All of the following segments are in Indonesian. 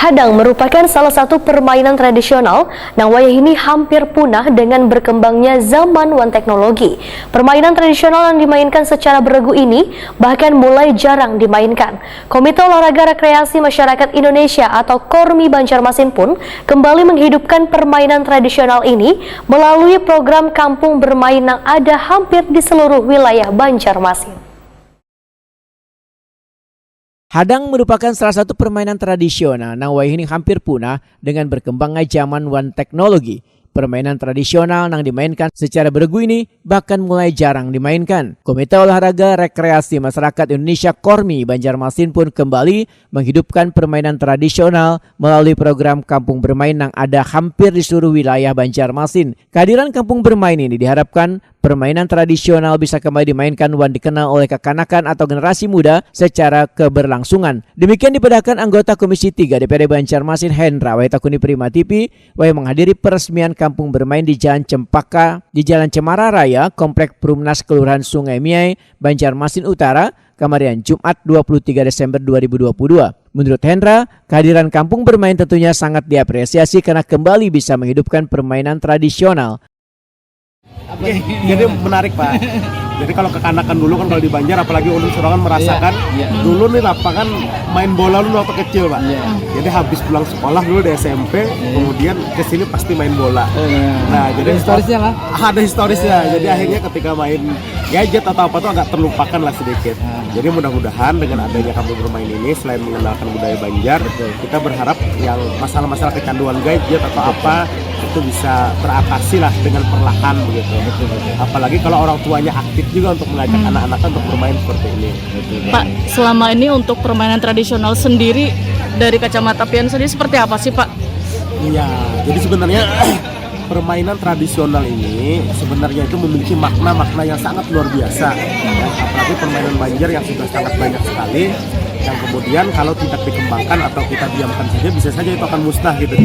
Hadang merupakan salah satu permainan tradisional yang wayah ini hampir punah dengan berkembangnya zaman wan teknologi. Permainan tradisional yang dimainkan secara beregu ini bahkan mulai jarang dimainkan. Komite Olahraga Rekreasi Masyarakat Indonesia atau KORMI Banjarmasin pun kembali menghidupkan permainan tradisional ini melalui program Kampung Bermain yang ada hampir di seluruh wilayah Banjarmasin. Hadang merupakan salah satu permainan tradisional yang wayah ini hampir punah dengan berkembangnya zaman wan teknologi. Permainan tradisional yang dimainkan secara beregu ini bahkan mulai jarang dimainkan. Komite Olahraga Rekreasi Masyarakat Indonesia KORMI Banjarmasin pun kembali menghidupkan permainan tradisional melalui program Kampung Bermain yang ada hampir di seluruh wilayah Banjarmasin. Kehadiran Kampung Bermain ini diharapkan permainan tradisional bisa kembali dimainkan wan dikenal oleh kekanakan atau generasi muda secara keberlangsungan. Demikian dipadahkan anggota Komisi 3 DPRD Banjarmasin Hendra Waitakuni Primatipi menghadiri peresmian Kampung Bermain di Jalan Cempaka di Jalan Cemara Raya, Komplek Perumnas Kelurahan Sungai Miai, Banjarmasin Utara, kemarin Jumat 23 Desember 2022. Menurut Hendra, kehadiran Kampung Bermain tentunya sangat diapresiasi karena kembali bisa menghidupkan permainan tradisional. Oke, jadi menarik Pak. Jadi kalau kekanakan dulu kan kalau di Banjar, apalagi ulun Surangan merasakan dulu nih lapangan main bola dulu waktu kecil Pak. Jadi habis pulang sekolah dulu di SMP, kemudian ke sini pasti main bola. Nah, jadi historisnya lah. Ada historisnya. Jadi akhirnya ketika main gadget atau apa tuh agak terlupakan lah sedikit. Jadi mudah-mudahan dengan adanya Kampung Bermain ini selain mengenalkan budaya Banjar, kita berharap yang masalah-masalah kecanduan gadget atau apa itu bisa teratasi lah dengan perlahan begitu. Apalagi kalau orang tuanya aktif juga untuk mengajak anak-anak untuk bermain seperti ini. Pak, selama ini untuk permainan tradisional sendiri dari kacamata Pian sendiri seperti apa sih Pak? Iya, jadi sebenarnya permainan tradisional ini sebenarnya itu memiliki makna-makna yang sangat luar biasa. Ya, apalagi permainan Banjar yang sudah sangat banyak sekali, yang kemudian kalau tidak dikembangkan atau kita diamkan saja bisa saja itu akan musnah gitu.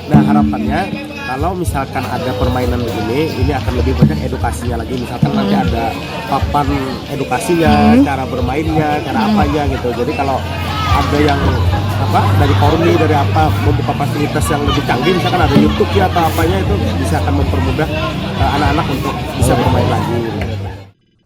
Nah harapannya kalau misalkan ada permainan begini, ini akan lebih banyak edukasinya lagi. Misalkan nanti ada papan edukasinya, cara bermainnya, cara apanya gitu. Jadi kalau ada yang dari KORMI, dari apa membuka fasilitas yang lebih canggih, misalkan ada YouTube ya atau apanya, itu bisa akan mempermudah anak-anak untuk bisa bermain lagi.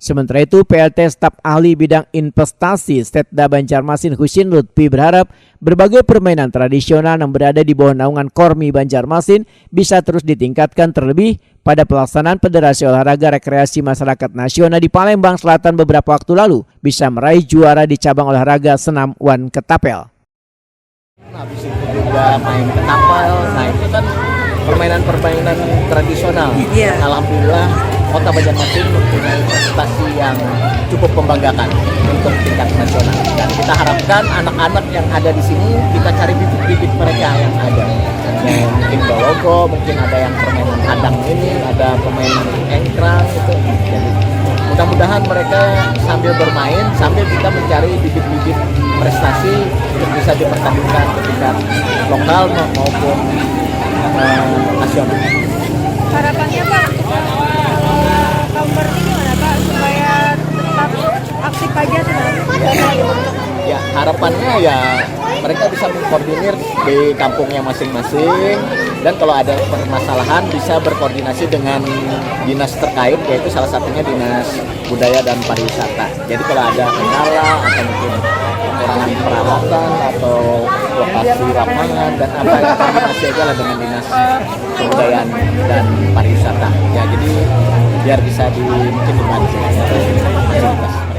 Sementara itu, PLT Staf Ahli Bidang Investasi Setda Banjarmasin Husin Lutfi berharap berbagai permainan tradisional yang berada di bawah naungan KORMI Banjarmasin bisa terus ditingkatkan, terlebih pada pelaksanaan Federasi Olahraga Rekreasi Masyarakat Nasional di Palembang Selatan beberapa waktu lalu bisa meraih juara di cabang olahraga senam wan ketapel. Habis itu juga main ketapel, nah itu kan permainan-permainan tradisional. Alhamdulillah Kota Banjarmasin mempunyai prestasi yang cukup membanggakan untuk tingkat nasional. Dan kita harapkan anak-anak yang ada di sini, kita cari bibit-bibit mereka yang ada. Yang mungkin balogo, mungkin ada yang permainan hadang ini, ada permainan engkrang gitu. Jadi mudah-mudahan mereka sambil bermain, sambil kita mencari bibit-bibit prestasi untuk bisa dipertandingkan ke tingkat lokal maupun nasional. Harapannya Pak kaum berarti gimana Pak supaya tetap aktif aja Ya harapannya ya mereka bisa mengkoordinir di kampungnya masing-masing, dan kalau ada permasalahan bisa berkoordinasi dengan dinas terkait, yaitu salah satunya Dinas Budaya dan Pariwisata. Jadi kalau ada kendala atau mungkin kekurangan peralatan atau lokasi lapangan dan apa, koordinasi aja lah dengan Dinas Kebudayaan dan Pariwisata. Ya jadi biar bisa mungkin dibantu fasilitas.